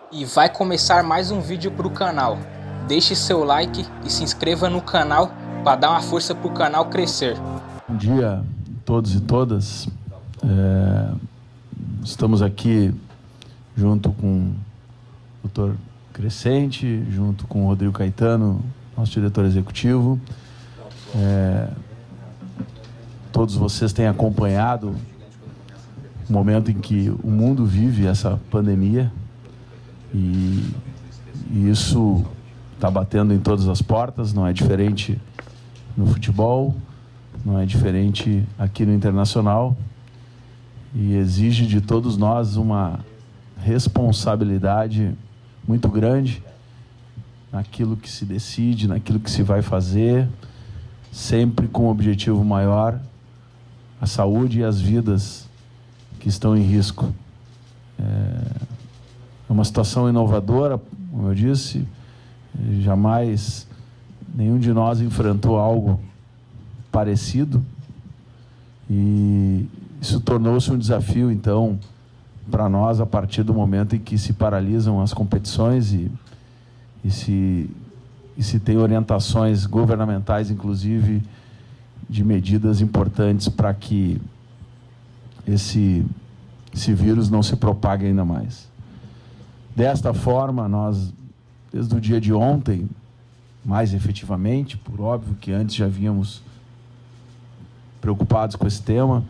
E vai começar mais um vídeo para o canal. Deixe seu like e se inscreva no canal para dar uma força para o canal crescer. Bom dia a todos e todas. Estamos aqui junto com o Dr. Crescente, junto com o Rodrigo Caetano, nosso diretor executivo. Todos vocês têm acompanhado o momento em que o mundo vive essa pandemia e isso está batendo em todas as portas. Não é diferente no futebol, não é diferente aqui no internacional, e exige de todos nós uma responsabilidade muito grande naquilo que se decide, naquilo que se vai fazer, sempre com o objetivo maior, a saúde e as vidas que estão em risco. É uma situação inovadora, como eu disse, jamais nenhum de nós enfrentou algo parecido, e isso tornou-se um desafio, então, para nós, a partir do momento em que se paralisam as competições e se tem orientações governamentais, inclusive, de medidas importantes para que esse vírus não se propague ainda mais. Desta forma, nós, desde o dia de ontem, mais efetivamente, por óbvio que antes já vínhamos preocupados com esse tema,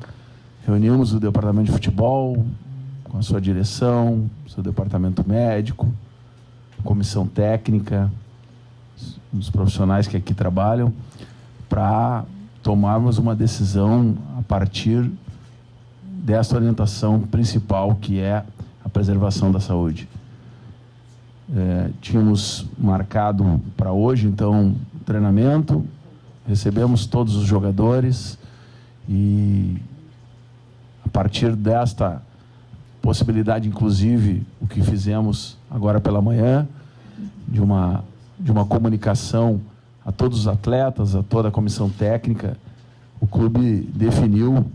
reunimos o departamento de futebol, com a sua direção, seu departamento médico, comissão técnica, os profissionais que aqui trabalham, para tomarmos uma decisão a partir dessa orientação principal, que é a preservação da saúde. Tínhamos marcado para hoje, então, treinamento, recebemos todos os jogadores e, a partir desta possibilidade, inclusive, o que fizemos agora pela manhã, de uma comunicação a todos os atletas, a toda a comissão técnica, o clube definiu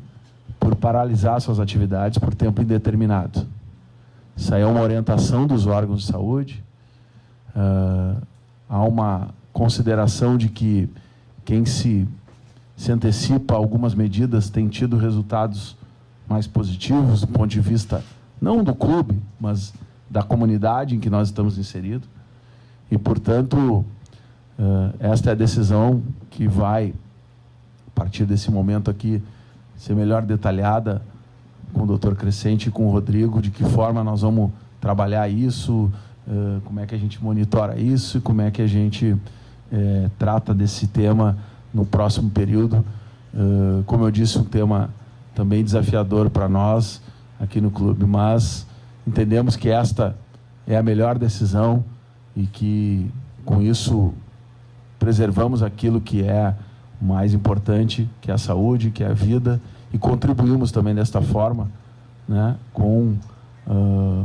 por paralisar suas atividades por tempo indeterminado. Isso aí é uma orientação dos órgãos de saúde. Há uma consideração de que quem se antecipa a algumas medidas tem tido resultados mais positivos do ponto de vista não do clube, mas da comunidade em que nós estamos inseridos. E, portanto, esta é a decisão que vai, a partir desse momento aqui, ser melhor detalhada com o Dr. Crescente e com o Rodrigo, de que forma nós vamos trabalhar isso, como é que a gente monitora isso e como é que a gente trata desse tema no próximo período. Como eu disse, um tema também desafiador para nós aqui no clube, mas entendemos que esta é a melhor decisão e que, com isso, preservamos aquilo que é o mais importante, que é a saúde, que é a vida, e contribuímos também desta forma, né, com o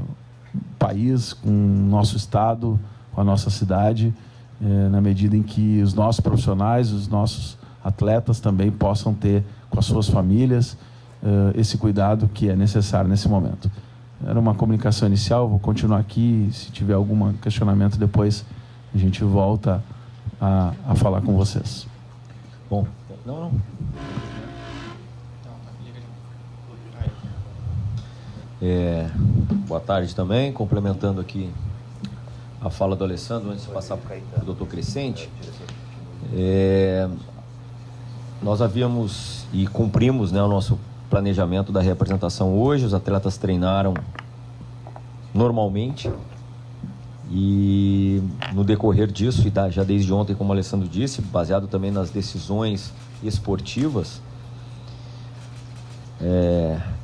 país, com o nosso estado, com a nossa cidade, na medida em que os nossos profissionais, os nossos atletas também possam ter com as suas famílias esse cuidado que é necessário nesse momento. Era uma comunicação inicial, vou continuar aqui, se tiver algum questionamento depois a gente volta a falar com vocês. Bom, não. Boa tarde também, complementando aqui a fala do Alessandro, antes de passar para o Dr. Crescente. Nós havíamos e cumprimos, né, o nosso planejamento da reapresentação hoje. Os atletas treinaram normalmente e, no decorrer disso, e já desde ontem, como o Alessandro disse, baseado também nas decisões esportivas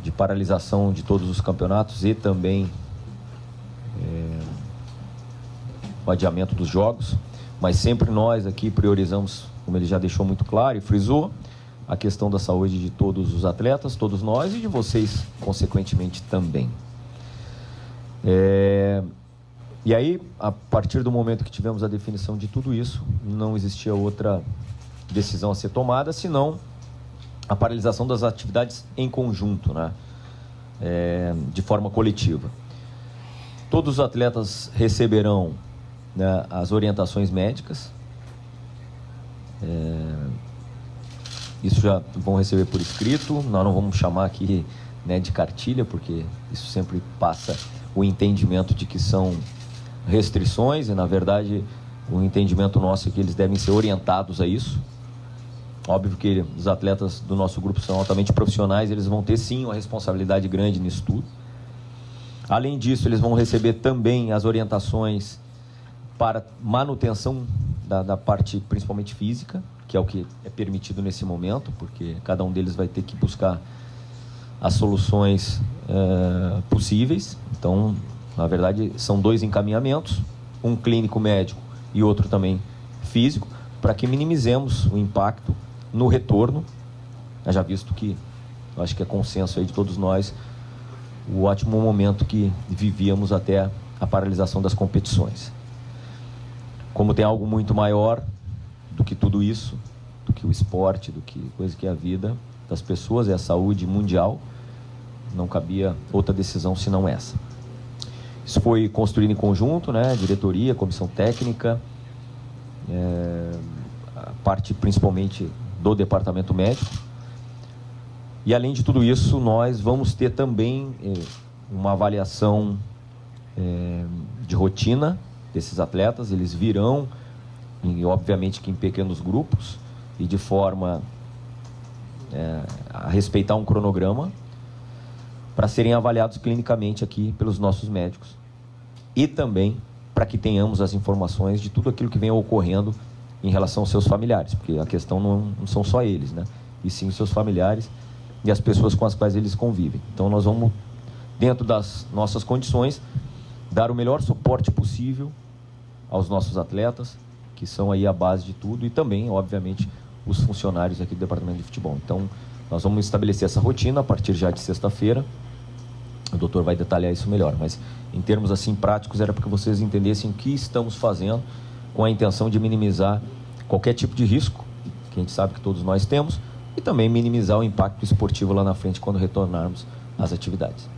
de paralisação de todos os campeonatos e também o adiamento dos jogos, mas sempre nós aqui priorizamos, como ele já deixou muito claro e frisou, a questão da saúde de todos os atletas, todos nós, e de vocês, consequentemente, também. E aí, a partir do momento que tivemos a definição de tudo isso, não existia outra decisão a ser tomada, senão a paralisação das atividades em conjunto, né? De forma coletiva. Todos os atletas receberão, né, as orientações médicas. Isso já vão receber por escrito. Nós não vamos chamar aqui, né, de cartilha, porque isso sempre passa o entendimento de que são restrições, e na verdade o entendimento nosso é que eles devem ser orientados a isso. Óbvio que os atletas do nosso grupo são altamente profissionais, eles vão ter sim uma responsabilidade grande nisso tudo. Além disso, eles vão receber também as orientações para manutenção da parte principalmente física, que é o que é permitido nesse momento, porque cada um deles vai ter que buscar as soluções possíveis. Então, na verdade, são 2 encaminhamentos, um clínico médico e outro também físico, para que minimizemos o impacto no retorno, já visto que, eu acho que é consenso aí de todos nós, o ótimo momento que vivíamos até a paralisação das competições. Como tem algo muito maior do que tudo isso, do que o esporte, do que coisa que é a vida das pessoas, é a saúde mundial, não cabia outra decisão senão essa. Isso foi construído em conjunto, né? Diretoria, comissão técnica, a parte principalmente do departamento médico. E além de tudo isso, nós vamos ter também uma avaliação de rotina desses atletas. Eles virão, obviamente que em pequenos grupos e de forma a respeitar um cronograma, para serem avaliados clinicamente aqui pelos nossos médicos. E também para que tenhamos as informações de tudo aquilo que vem ocorrendo em relação aos seus familiares, porque a questão não são só eles, né? E sim os seus familiares e as pessoas com as quais eles convivem. Então nós vamos, dentro das nossas condições, dar o melhor suporte possível aos nossos atletas, que são aí a base de tudo, e também, obviamente, os funcionários aqui do Departamento de Futebol. Então, nós vamos estabelecer essa rotina a partir já de sexta-feira. O doutor vai detalhar isso melhor, mas em termos assim práticos, era para que vocês entendessem o que estamos fazendo com a intenção de minimizar qualquer tipo de risco, que a gente sabe que todos nós temos, e também minimizar o impacto esportivo lá na frente quando retornarmos às atividades.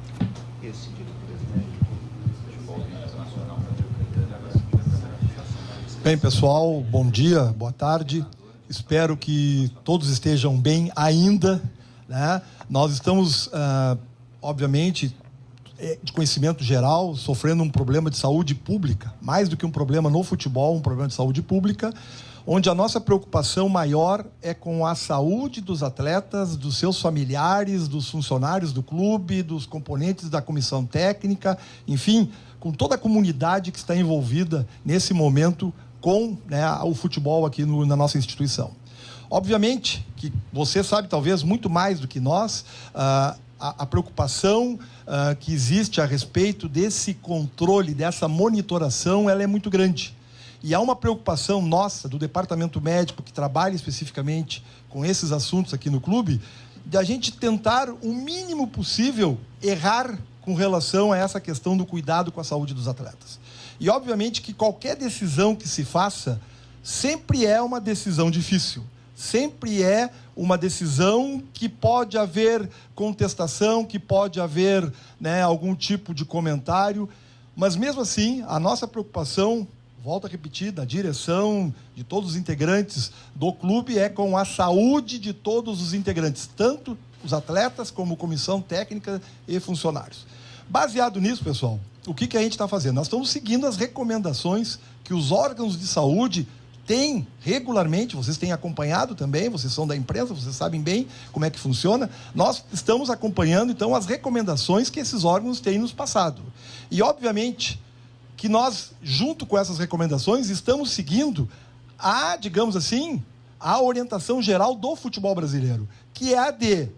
Bem, pessoal, bom dia, boa tarde. Espero que todos estejam bem ainda, né? Nós estamos, obviamente, de conhecimento geral, sofrendo um problema de saúde pública, mais do que um problema no futebol, um problema de saúde pública, onde a nossa preocupação maior é com a saúde dos atletas, dos seus familiares, dos funcionários do clube, dos componentes da comissão técnica, enfim, com toda a comunidade que está envolvida nesse momento com, né, o futebol aqui na nossa instituição. Obviamente que você sabe talvez muito mais do que nós a preocupação que existe a respeito desse controle, dessa monitoração, ela é muito grande. E há uma preocupação nossa, do departamento médico, que trabalha especificamente com esses assuntos aqui no clube, de a gente tentar o mínimo possível errar com relação a essa questão do cuidado com a saúde dos atletas. E, obviamente, que qualquer decisão que se faça sempre é uma decisão difícil. Sempre é uma decisão que pode haver contestação, que pode haver, né, algum tipo de comentário. Mas, mesmo assim, a nossa preocupação, volto a repetir, da direção, de todos os integrantes do clube, é com a saúde de todos os integrantes, tanto os atletas como comissão técnica e funcionários. Baseado nisso, pessoal, o que a gente está fazendo? Nós estamos seguindo as recomendações que os órgãos de saúde têm regularmente, vocês têm acompanhado também, vocês são da imprensa, vocês sabem bem como é que funciona. Nós estamos acompanhando, então, as recomendações que esses órgãos têm nos passado. E, obviamente, que nós, junto com essas recomendações, estamos seguindo digamos assim, a orientação geral do futebol brasileiro, que é a de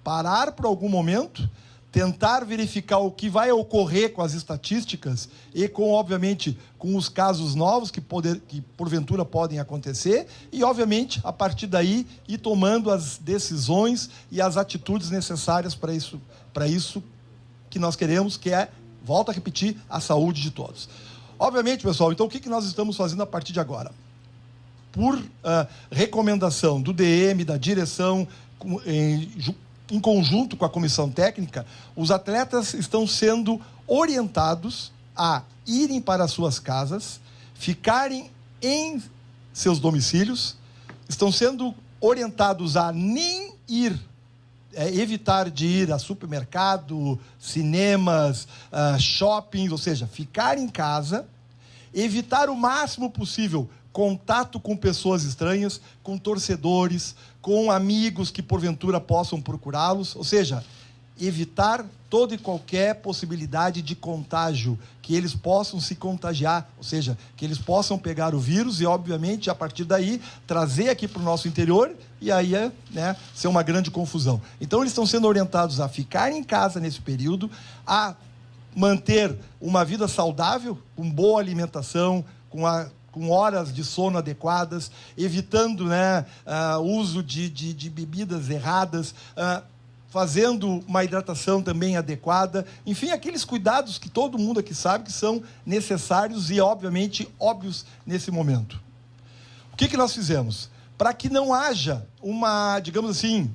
parar por algum momento, tentar verificar o que vai ocorrer com as estatísticas e com, obviamente, com os casos novos que porventura podem acontecer e, obviamente, a partir daí, ir tomando as decisões e as atitudes necessárias para isso que nós queremos, que é, volto a repetir, a saúde de todos. Obviamente, pessoal, então o que nós estamos fazendo a partir de agora? Por recomendação do DM, da direção, em conjunto com a comissão técnica, os atletas estão sendo orientados a irem para suas casas, ficarem em seus domicílios, estão sendo orientados a nem ir, evitar de ir a supermercado, cinemas, shoppings, ou seja, ficar em casa, evitar o máximo possível contato com pessoas estranhas, com torcedores, com amigos que porventura possam procurá-los, ou seja, evitar toda e qualquer possibilidade de contágio, que eles possam se contagiar, ou seja, que eles possam pegar o vírus e, obviamente, a partir daí, trazer aqui para o nosso interior e aí ser uma grande confusão. Então, eles estão sendo orientados a ficar em casa nesse período, a manter uma vida saudável, com boa alimentação, com horas de sono adequadas, evitando o uso de bebidas erradas, fazendo uma hidratação também adequada, enfim, aqueles cuidados que todo mundo aqui sabe que são necessários e, obviamente, óbvios nesse momento. O que nós fizemos? Para que não haja uma, digamos assim,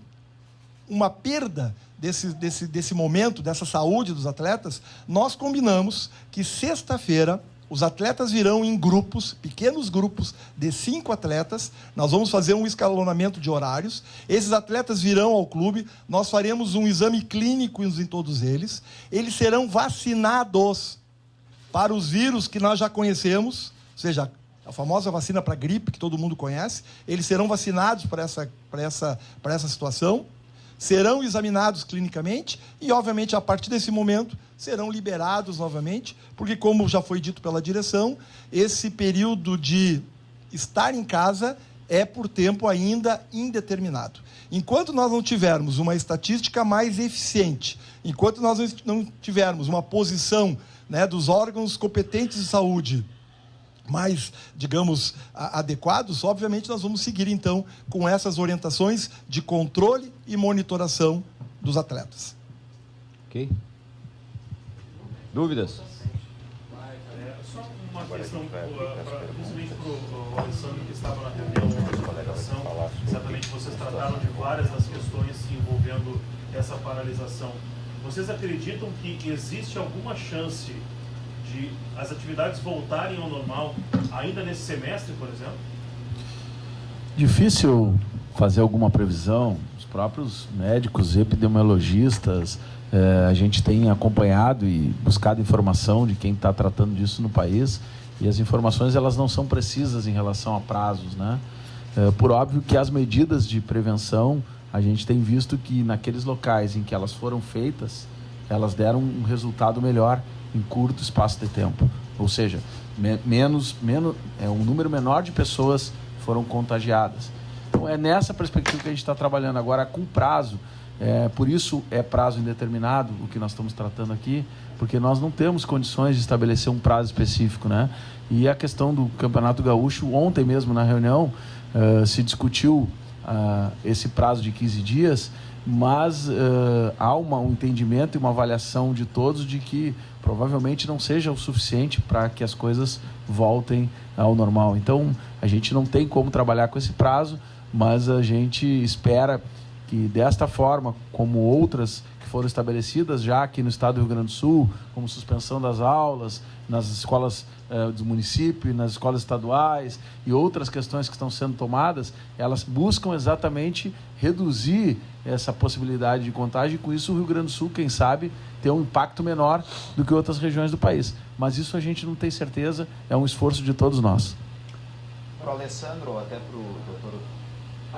uma perda desse momento, dessa saúde dos atletas, nós combinamos que sexta-feira os atletas virão em grupos, pequenos grupos de 5 atletas. Nós vamos fazer um escalonamento de horários. Esses atletas virão ao clube. Nós faremos um exame clínico em todos eles. Eles serão vacinados para os vírus que nós já conhecemos, ou seja, a famosa vacina para gripe, que todo mundo conhece. Eles serão vacinados para essa situação. Serão examinados clinicamente e, obviamente, a partir desse momento, serão liberados novamente, porque, como já foi dito pela direção, esse período de estar em casa é por tempo ainda indeterminado. Enquanto nós não tivermos uma estatística mais eficiente, enquanto nós não tivermos uma posição dos órgãos competentes de saúde mais, digamos, adequados, obviamente nós vamos seguir, então, com essas orientações de controle e monitoração dos atletas. Ok? Dúvidas? Só uma questão, principalmente para o Alessandro, que estava na reunião da federação, certamente vocês trataram de várias das questões envolvendo essa paralisação. Vocês acreditam que existe alguma chance de as atividades voltarem ao normal ainda nesse semestre, por exemplo? Difícil fazer alguma previsão. Os próprios médicos, epidemiologistas, a gente tem acompanhado e buscado informação de quem está tratando disso no país, e as informações elas não são precisas em relação a prazos, né? Por óbvio que as medidas de prevenção, a gente tem visto que naqueles locais em que elas foram feitas, elas deram um resultado melhor em curto espaço de tempo. Ou seja, um número menor de pessoas foram contagiadas. Então, é nessa perspectiva que a gente está trabalhando agora com prazo. Por isso é prazo indeterminado o que nós estamos tratando aqui, porque nós não temos condições de estabelecer um prazo específico, né? E a questão do Campeonato Gaúcho, ontem mesmo na reunião, se discutiu esse prazo de 15 dias, mas há um entendimento e uma avaliação de todos de que provavelmente não seja o suficiente para que as coisas voltem ao normal. Então, a gente não tem como trabalhar com esse prazo, mas a gente espera que desta forma, como outras que foram estabelecidas já aqui no estado do Rio Grande do Sul, como suspensão das aulas nas escolas do município, nas escolas estaduais e outras questões que estão sendo tomadas, elas buscam exatamente reduzir essa possibilidade de contágio, e com isso o Rio Grande do Sul, quem sabe, ter um impacto menor do que outras regiões do país. Mas isso a gente não tem certeza, é um esforço de todos nós. Para o Alessandro, até para o doutor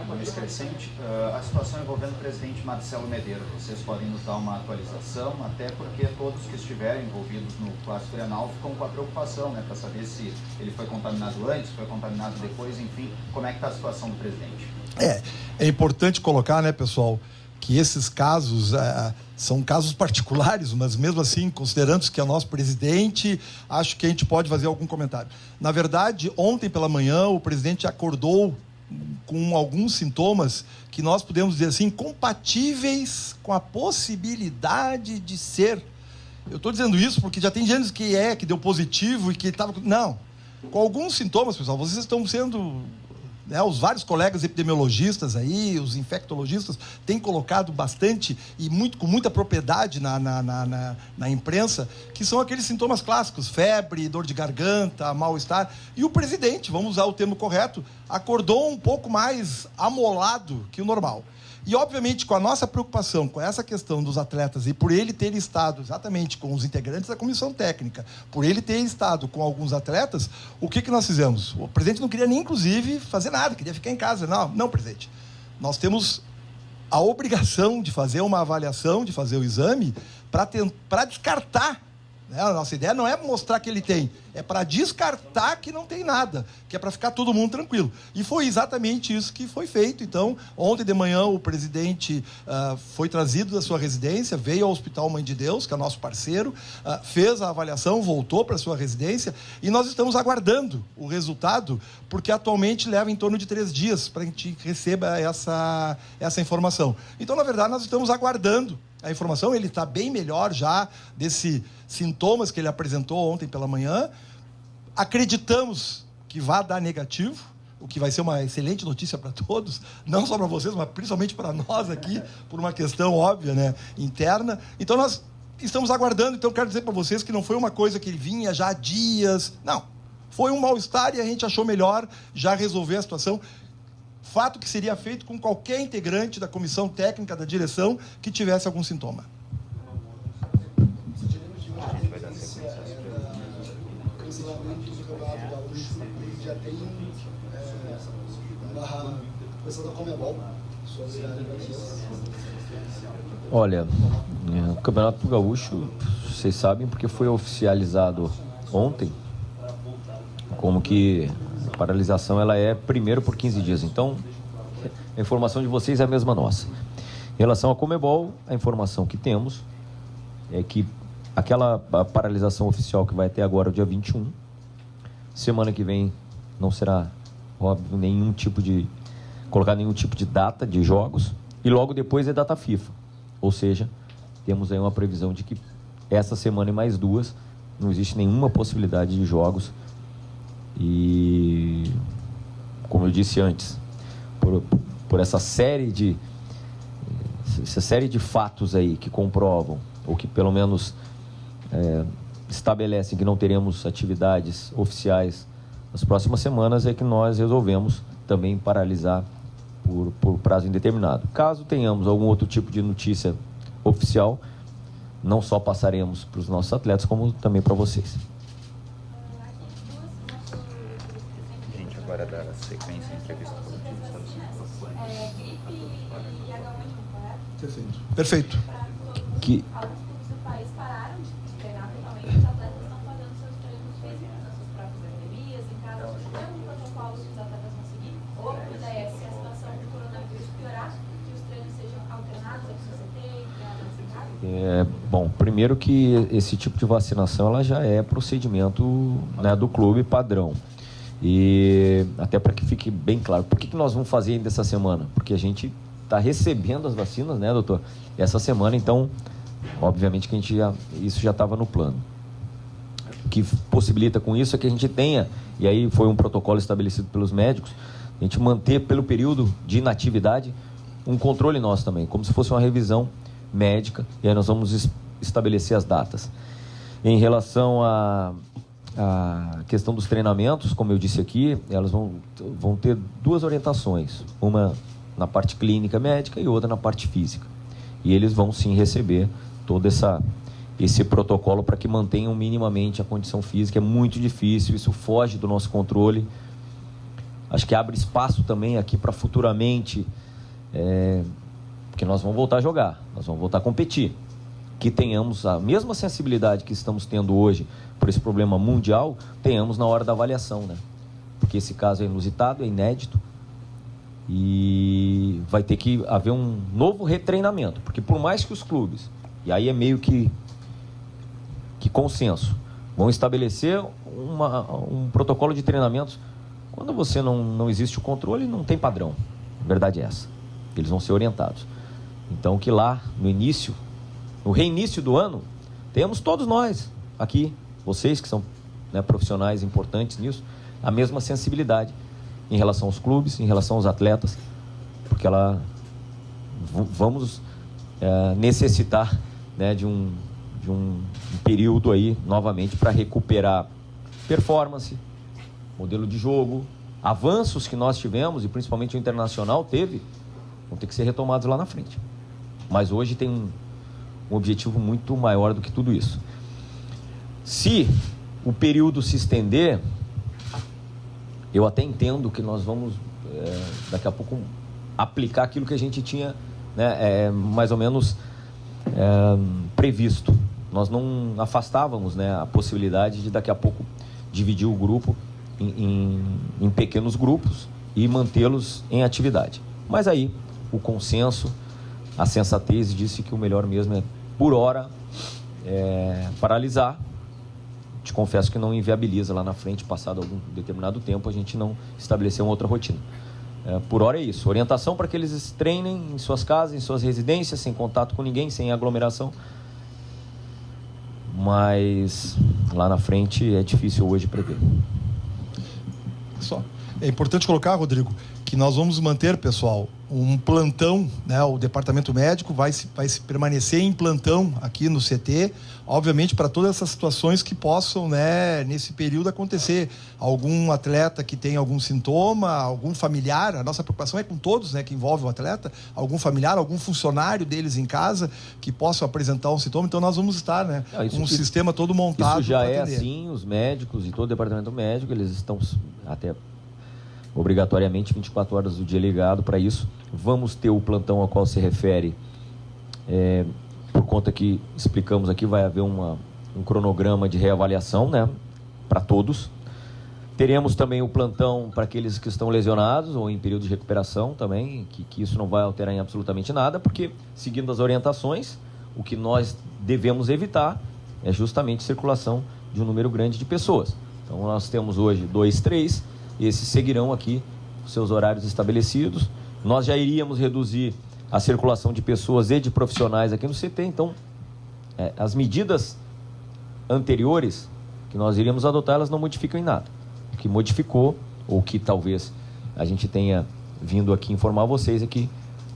Luiz Crescente, a situação envolvendo o presidente Marcelo Medeiros, vocês podem nos dar uma atualização, até porque todos que estiverem envolvidos no Clássico Grenal ficam com a preocupação, para saber se ele foi contaminado antes, foi contaminado depois, enfim, como é que está a situação do presidente? É importante colocar, pessoal, que esses casos são casos particulares, mas mesmo assim, considerando que é nosso presidente, acho que a gente pode fazer algum comentário. Na verdade, ontem pela manhã, o presidente acordou com alguns sintomas que nós podemos dizer assim, compatíveis com a possibilidade de ser. Eu estou dizendo isso porque já tem gente que deu positivo e que estava... Não. Com alguns sintomas, pessoal, vocês estão sendo né, os vários colegas epidemiologistas aí, os infectologistas, têm colocado bastante e com muita propriedade na imprensa, que são aqueles sintomas clássicos, febre, dor de garganta, mal-estar. E o presidente, vamos usar o termo correto, acordou um pouco mais amolado que o normal. E, obviamente, com a nossa preocupação com essa questão dos atletas e por ele ter estado exatamente com os integrantes da comissão técnica, por ele ter estado com alguns atletas, o que nós fizemos? O presidente não queria nem, inclusive, fazer nada, queria ficar em casa. Não, presidente. Nós temos a obrigação de fazer uma avaliação, de fazer o exame, para descartar. A nossa ideia não é mostrar que ele tem, é para descartar que não tem nada, que é para ficar todo mundo tranquilo. E foi exatamente isso que foi feito. Então, ontem de manhã, o presidente foi trazido da sua residência, veio ao Hospital Mãe de Deus, que é nosso parceiro, fez a avaliação, voltou para a sua residência, e nós estamos aguardando o resultado, porque atualmente leva em torno de 3 dias para que a gente receba essa informação. Então, na verdade, nós estamos aguardando a informação. Ele está bem melhor já desses sintomas que ele apresentou ontem pela manhã. Acreditamos que vai dar negativo, o que vai ser uma excelente notícia para todos, não só para vocês, mas principalmente para nós aqui, por uma questão óbvia, né, interna. Então, nós estamos aguardando. Então, quero dizer para vocês que não foi uma coisa que ele vinha já há dias. Não. Foi um mal-estar e a gente achou melhor já resolver a situação. Fato que seria feito com qualquer integrante da comissão técnica, da direção, que tivesse algum sintoma. Já tem uma questão da Comebol sobre a Olha, o Campeonato Gaúcho, vocês sabem, porque foi oficializado ontem, como que a paralisação ela é primeiro por 15 dias. Então, a informação de vocês é a mesma nossa. Em relação à Comebol, a informação que temos é que aquela paralisação oficial que vai até agora, o dia 21, semana que vem não será, óbvio, colocar nenhum tipo de data de jogos, e logo depois é data FIFA. Ou seja, temos aí uma previsão de que essa semana e mais 2 não existe nenhuma possibilidade de jogos. E, como eu disse antes, por essa série de fatos aí que comprovam, ou que pelo menos estabelecem que não teremos atividades oficiais nas próximas semanas, é que nós resolvemos também paralisar por prazo indeterminado. Caso tenhamos algum outro tipo de notícia oficial, não só passaremos para os nossos atletas, como também para vocês. A gente agora dá sequência em entrevista coletiva. Perfeito. Que bom, primeiro que esse tipo de vacinação ela já é procedimento, né, do clube padrão. E até para que fique bem claro, por que nós vamos fazer ainda essa semana? Porque a gente está recebendo as vacinas, né, doutor? Essa semana, então, obviamente que isso já estava no plano. O que possibilita com isso é que a gente tenha, e aí foi um protocolo estabelecido pelos médicos, a gente manter pelo período de inatividade um controle nosso também, como se fosse uma revisão médica, e aí nós vamos estabelecer as datas. Em relação à questão dos treinamentos, como eu disse aqui, elas vão ter 2 orientações, uma na parte clínica médica e outra na parte física. E eles vão sim receber todo esse protocolo para que mantenham minimamente a condição física. É muito difícil, isso foge do nosso controle. Acho que abre espaço também aqui para futuramente, porque nós vamos voltar a jogar, nós vamos voltar a competir. Que tenhamos a mesma sensibilidade que estamos tendo hoje por esse problema mundial, tenhamos na hora da avaliação, né? Porque esse caso é inusitado, é inédito, e vai ter que haver um novo retreinamento, porque por mais que os clubes, e aí é meio que consenso, vão estabelecer um protocolo de treinamentos, quando você não existe o controle, não tem padrão, a verdade é essa, eles vão ser orientados. Então que lá no reinício do ano, temos todos nós aqui, vocês que são, né, profissionais importantes nisso, a mesma sensibilidade em relação aos clubes, em relação aos atletas, porque vamos necessitar, né, de um período aí, novamente, para recuperar performance, modelo de jogo, avanços que nós tivemos, e principalmente o Internacional teve, vão ter que ser retomados lá na frente. Mas hoje tem um objetivo muito maior do que tudo isso. Se o período se estender, eu até entendo que nós vamos, daqui a pouco, aplicar aquilo que a gente tinha, né, mais ou menos previsto. Nós não afastávamos, né, a possibilidade de, daqui a pouco, dividir o grupo em pequenos grupos e mantê-los em atividade. Mas aí, o consenso, a sensatez disse que o melhor mesmo é, por hora, paralisar. Te confesso que não inviabiliza lá na frente, passado algum determinado tempo, a gente não estabeleceu uma outra rotina. Por hora é isso. Orientação para que eles treinem em suas casas, em suas residências, sem contato com ninguém, sem aglomeração. Mas lá na frente é difícil hoje prever. Só. É importante colocar, Rodrigo, que nós vamos manter, pessoal, um plantão, né? O departamento médico vai permanecer em plantão aqui no CT, obviamente para todas essas situações que possam, né, nesse período acontecer. Algum atleta que tem algum sintoma, algum familiar, a nossa preocupação é com todos, né, que envolve o atleta, algum familiar, algum funcionário deles em casa que possam apresentar um sintoma. Então nós vamos estar, né, com um sistema todo montado. Isso já é assim, os médicos e todo o departamento médico, eles estão até obrigatoriamente 24 horas do dia ligado para isso. Vamos ter o plantão ao qual se refere, por conta que explicamos aqui, vai haver um cronograma de reavaliação, né, para todos. Teremos também o plantão para aqueles que estão lesionados ou em período de recuperação também, que isso não vai alterar em absolutamente nada, porque, seguindo as orientações, o que nós devemos evitar é justamente a circulação de um número grande de pessoas. Então, nós temos hoje 2, 3, esses seguirão aqui os seus horários estabelecidos. Nós já iríamos reduzir a circulação de pessoas e de profissionais aqui no CT, então as medidas anteriores que nós iríamos adotar, elas não modificam em nada. O que modificou, ou que talvez a gente tenha vindo aqui informar vocês, é que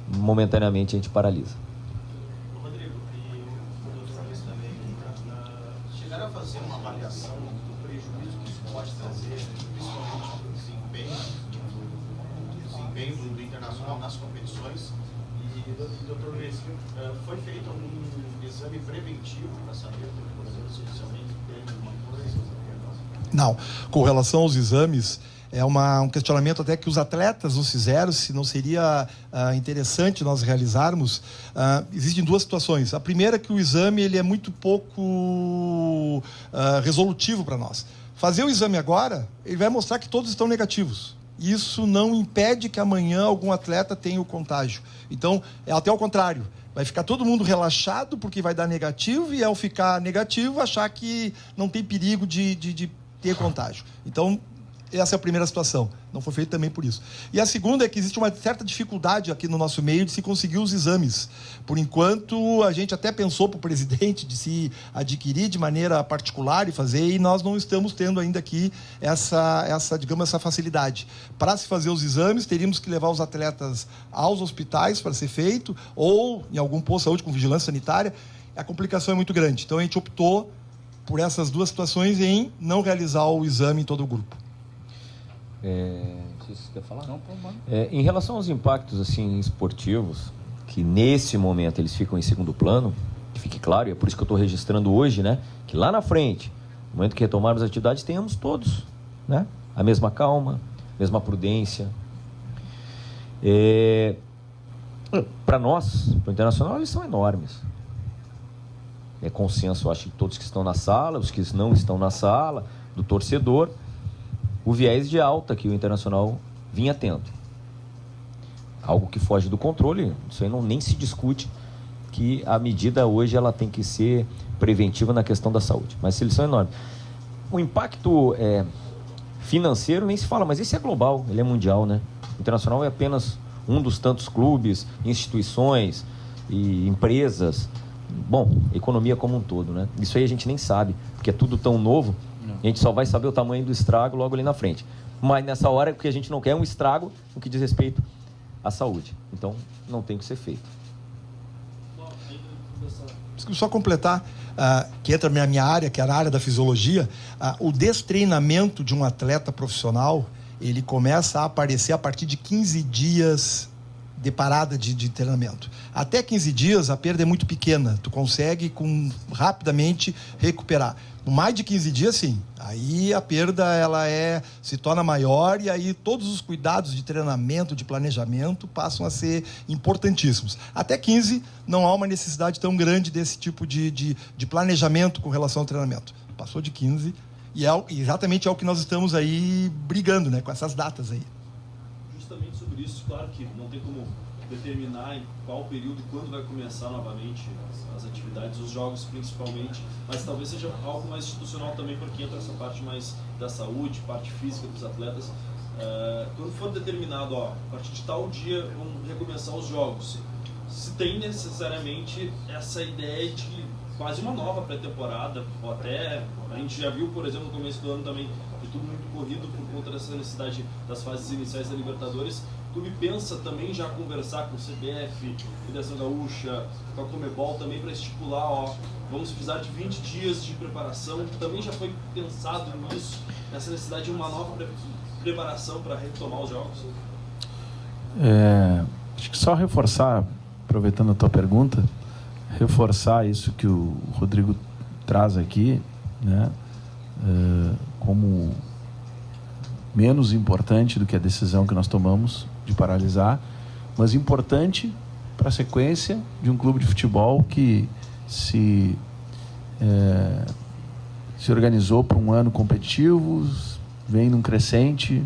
momentaneamente a gente paralisa. Rodrigo, e o doutor Luiz também, chegaram a fazer uma avaliação do prejuízo que isso pode trazer, principalmente para o desempenho do Internacional nas competições. E, doutor Luiz, foi feito algum exame preventivo para saber, por exemplo, se realmente tem alguma coisa? Não, com relação aos exames, é um questionamento até que os atletas nos fizeram, se não seria interessante nós realizarmos. Existem duas situações. A primeira é que o exame ele é muito pouco resolutivo para nós. Fazer o exame agora, ele vai mostrar que todos estão negativos. Isso não impede que amanhã algum atleta tenha o contágio. Então, é até o contrário. Vai ficar todo mundo relaxado porque vai dar negativo, e ao ficar negativo, achar que não tem perigo de ter contágio. Então, essa é a primeira situação. Não foi feito também por isso. E a segunda é que existe uma certa dificuldade aqui no nosso meio de se conseguir os exames. Por enquanto, a gente até pensou para o presidente de se adquirir de maneira particular e fazer, e nós não estamos tendo ainda aqui essa facilidade. Para se fazer os exames, teríamos que levar os atletas aos hospitais para ser feito, ou em algum posto de saúde com vigilância sanitária. A complicação é muito grande. Então, a gente optou por essas duas situações em não realizar o exame em todo o grupo. Não sei se você quer falar. Não, em relação aos impactos assim, esportivos, que nesse momento eles ficam em segundo plano, que fique claro, e é por isso que eu estou registrando hoje, né, que lá na frente, no momento que retomarmos as atividades, tenhamos todos, né, a mesma calma, a mesma prudência. Para nós, para o Internacional, eles são enormes. É consenso, acho, de todos que estão na sala, os que não estão na sala, do torcedor, o viés de alta que o Internacional vinha tendo. Algo que foge do controle, isso aí nem se discute, que a medida hoje ela tem que ser preventiva na questão da saúde. Mas eles são enormes. O impacto financeiro nem se fala, mas esse é global, ele é mundial, né? O Internacional é apenas um dos tantos clubes, instituições e empresas. Bom, economia como um todo, né? Isso aí a gente nem sabe, porque é tudo tão novo, A gente só vai saber o tamanho do estrago logo ali na frente. Mas nessa hora, o que a gente não quer é um estrago no que diz respeito à saúde. Então, não tem que ser feito. Só completar, que entra na minha área, que é a área da fisiologia, o destreinamento de um atleta profissional, ele começa a aparecer a partir de 15 dias de parada de treinamento. Até 15 dias a perda é muito pequena, tu consegue rapidamente recuperar. Com mais de 15 dias, sim, aí a perda se torna maior e aí todos os cuidados de treinamento, de planejamento passam a ser importantíssimos. Até 15 não há uma necessidade tão grande desse tipo de planejamento com relação ao treinamento. Passou de 15 e exatamente é o que nós estamos aí brigando, né, com essas datas aí. Justamente sobre isso, claro que não tem como determinar em qual período e quando vai começar novamente as atividades, os jogos principalmente, mas talvez seja algo mais institucional também, porque entra essa parte mais da saúde, parte física dos atletas. Quando for determinado, a partir de tal dia vão recomeçar os jogos, se tem necessariamente essa ideia de quase uma nova pré-temporada, ou até, a gente já viu, por exemplo, no começo do ano também, de tudo muito corrido por conta dessa necessidade das fases iniciais da Libertadores. O clube pensa também já conversar com o CBF, Federação Gaúcha, com a Comebol também para estipular, vamos precisar de 20 dias de preparação. Também já foi pensado nisso, nessa necessidade de uma nova preparação para retomar os jogos? Acho que só reforçar, aproveitando a tua pergunta, reforçar isso que o Rodrigo traz aqui, né, como menos importante do que a decisão que nós tomamos de paralisar, mas importante para a sequência de um clube de futebol que se organizou para um ano competitivo, vem num crescente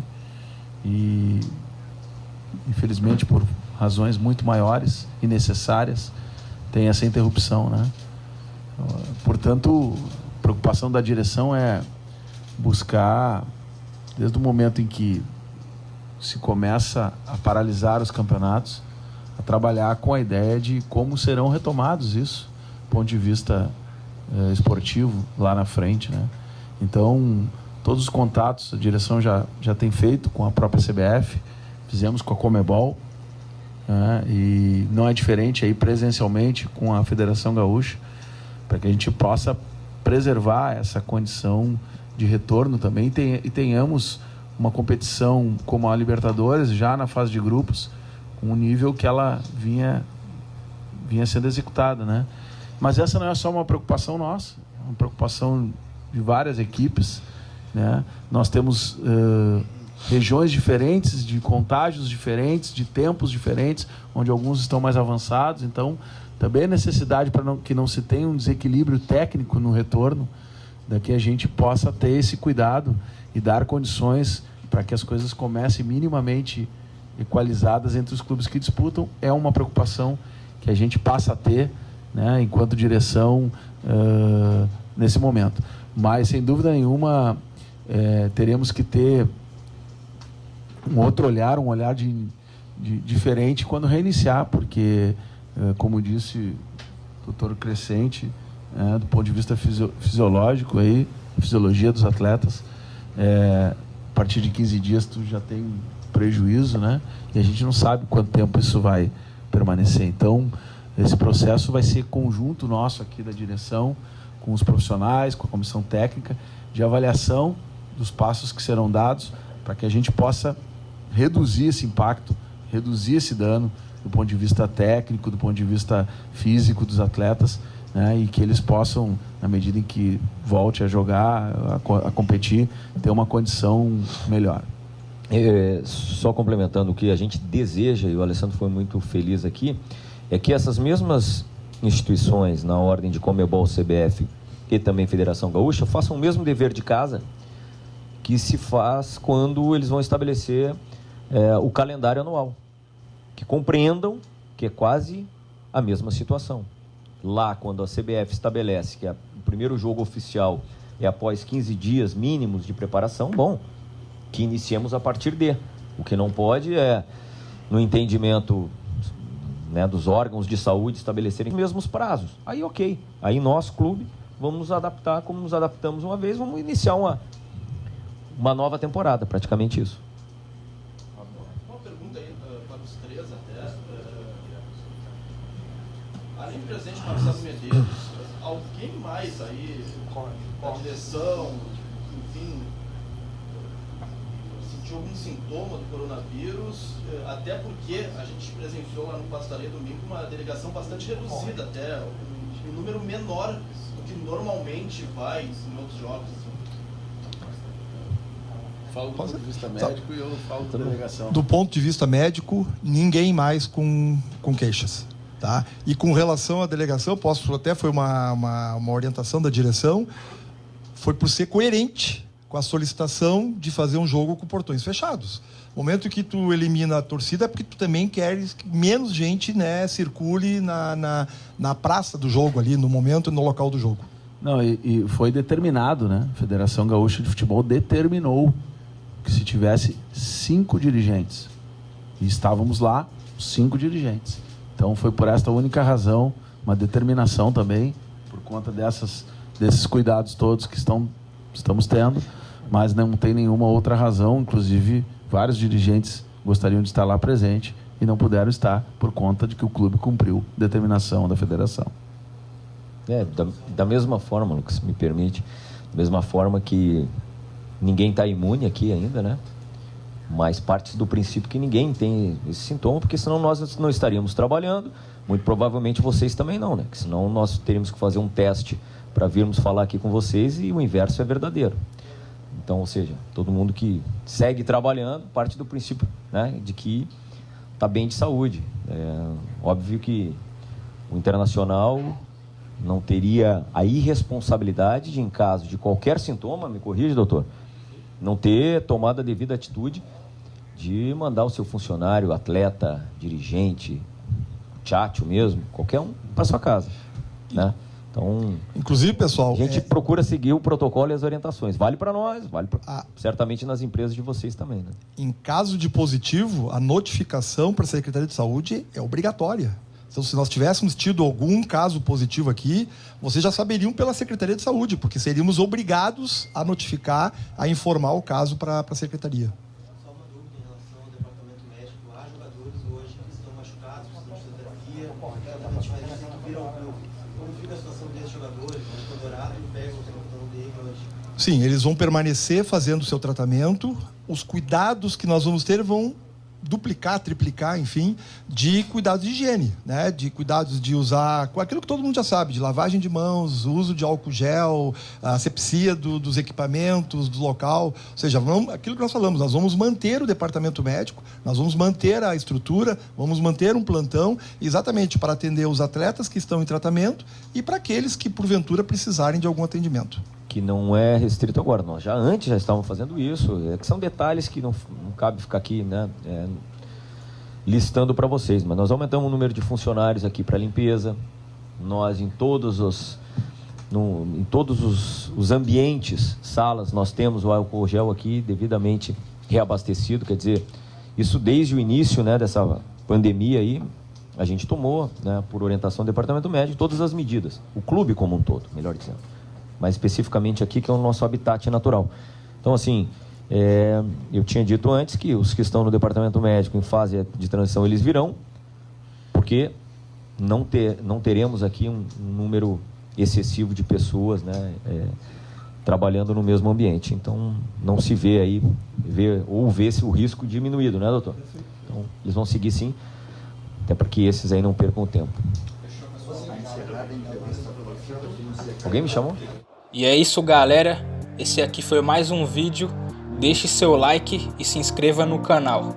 e, infelizmente, por razões muito maiores e necessárias, tem essa interrupção, né? Portanto, a preocupação da direção é buscar, desde o momento em que se começa a paralisar os campeonatos, a trabalhar com a ideia de como serão retomados isso, do ponto de vista esportivo, lá na frente, né? Então, todos os contatos a direção já tem feito com a própria CBF, fizemos com a Comebol, e não é diferente aí presencialmente com a Federação Gaúcha, para que a gente possa preservar essa condição de retorno também e tenhamos uma competição como a Libertadores já na fase de grupos, com um nível que ela vinha sendo executada, né? Mas essa não é só uma preocupação nossa, é uma preocupação de várias equipes, né? Nós temos regiões diferentes, de contágios diferentes, de tempos diferentes, onde alguns estão mais avançados. Então, também é necessidade para que não se tenha um desequilíbrio técnico no retorno, que a gente possa ter esse cuidado e dar condições para que as coisas comecem minimamente equalizadas entre os clubes que disputam. É uma preocupação que a gente passa a ter, né, enquanto direção, nesse momento. Mas, sem dúvida nenhuma, teremos que ter um outro olhar, um olhar diferente quando reiniciar, porque, como disse o doutor Crescente, do ponto de vista fisiológico, aí, fisiologia dos atletas, a partir de 15 dias tu já tem prejuízo, né? E a gente não sabe quanto tempo isso vai permanecer. Então, esse processo vai ser conjunto nosso aqui da direção, com os profissionais, com a comissão técnica, de avaliação dos passos que serão dados, para que a gente possa reduzir esse impacto, reduzir esse dano do ponto de vista técnico, do ponto de vista físico dos atletas, né, e que eles possam, na medida em que volte a jogar, a competir, ter uma condição melhor. Só complementando o que a gente deseja, e o Alessandro foi muito feliz aqui, é que essas mesmas instituições, na ordem de Comebol, CBF e também Federação Gaúcha, façam o mesmo dever de casa que se faz quando eles vão estabelecer o calendário anual, que compreendam que é quase a mesma situação. Lá, quando a CBF estabelece que o primeiro jogo oficial é após 15 dias mínimos de preparação, bom, que iniciemos a partir de. O que não pode é, no entendimento, né, dos órgãos de saúde, estabelecerem os mesmos prazos. Aí, ok. Aí nós, clube, vamos nos adaptar como nos adaptamos uma vez, vamos iniciar uma nova temporada, praticamente isso. Uma pergunta aí para os três até. Além do presidente Marcelo Medeiros, alguém mais aí da direção, enfim, sentiu algum sintoma do coronavírus? Até porque a gente presenciou lá no Pastaria domingo uma delegação bastante reduzida, até um número menor do que normalmente vai em outros jogos. Falo do ponto de vista médico e eu falo da delegação. Do ponto de vista médico, ninguém mais com queixas. Tá? E com relação à delegação, foi uma orientação da direção, foi por ser coerente com a solicitação de fazer um jogo com portões fechados. No momento que tu elimina a torcida, é porque tu também queres que menos gente, né, circule na praça do jogo ali, no momento e no local do jogo. Não, e foi determinado, né? A Federação Gaúcha de Futebol determinou que se tivesse 5 dirigentes. E estávamos lá, 5 dirigentes. Então foi por esta única razão, uma determinação também, por conta desses cuidados todos que estamos tendo, mas não tem nenhuma outra razão. Inclusive, vários dirigentes gostariam de estar lá presente e não puderam estar por conta de que o clube cumpriu a determinação da federação. Da mesma forma, Lucas, me permite, da mesma forma que ninguém está imune aqui ainda, né? Mas parte do princípio que ninguém tem esse sintoma, porque senão nós não estaríamos trabalhando, muito provavelmente vocês também não, né? Que senão nós teríamos que fazer um teste para virmos falar aqui com vocês e o inverso é verdadeiro. Então, ou seja, todo mundo que segue trabalhando parte do princípio, né, de que está bem de saúde. Óbvio que o Internacional não teria a irresponsabilidade de, em caso de qualquer sintoma, me corrige, doutor, não ter tomado a devida atitude de mandar o seu funcionário, atleta, dirigente, tchatcho mesmo, qualquer um, para sua casa, né? Então, inclusive, pessoal, a gente procura seguir o protocolo e as orientações. Vale para nós, certamente nas empresas de vocês também, né? Em caso de positivo, a notificação para a Secretaria de Saúde é obrigatória. Então, se nós tivéssemos tido algum caso positivo aqui, vocês já saberiam pela Secretaria de Saúde, porque seríamos obrigados a notificar, a informar o caso para a Secretaria. Só uma dúvida em relação ao departamento médico. Há jogadores hoje que estão machucados, precisam de fisioterapia. A gente vai dizer que viram o clube. Como fica a situação desses jogadores? O Dourado pega o tratamento dele hoje. Sim, eles vão permanecer fazendo o seu tratamento. Os cuidados que nós vamos ter vão duplicar, triplicar, enfim, de cuidados de higiene, né? De cuidados de usar aquilo que todo mundo já sabe, de lavagem de mãos, uso de álcool gel, asepsia dos equipamentos, do local. Ou seja, aquilo que nós falamos, nós vamos manter o departamento médico, nós vamos manter a estrutura, vamos manter um plantão, exatamente para atender os atletas que estão em tratamento e para aqueles que, porventura, precisarem de algum atendimento. Que não é restrito agora, nós antes já estávamos fazendo isso, que são detalhes que não cabe ficar aqui, né, listando para vocês, mas nós aumentamos o número de funcionários aqui para limpeza, nós em todos os ambientes, salas, nós temos o álcool gel aqui devidamente reabastecido, quer dizer, isso desde o início, né, dessa pandemia aí, a gente tomou, né, por orientação do departamento médico, todas as medidas, o clube como um todo, melhor dizendo, mas especificamente aqui, que é o nosso habitat natural. Então, assim, eu tinha dito antes que os que estão no departamento médico em fase de transição, eles virão, porque não teremos aqui um número excessivo de pessoas, né, trabalhando no mesmo ambiente. Então, não se vê aí, vê-se o risco diminuído, né, doutor? Então, eles vão seguir sim, até porque esses aí não percam o tempo. Alguém me chamou? E é isso, galera. Esse aqui foi mais um vídeo. Deixe seu like e se inscreva no canal.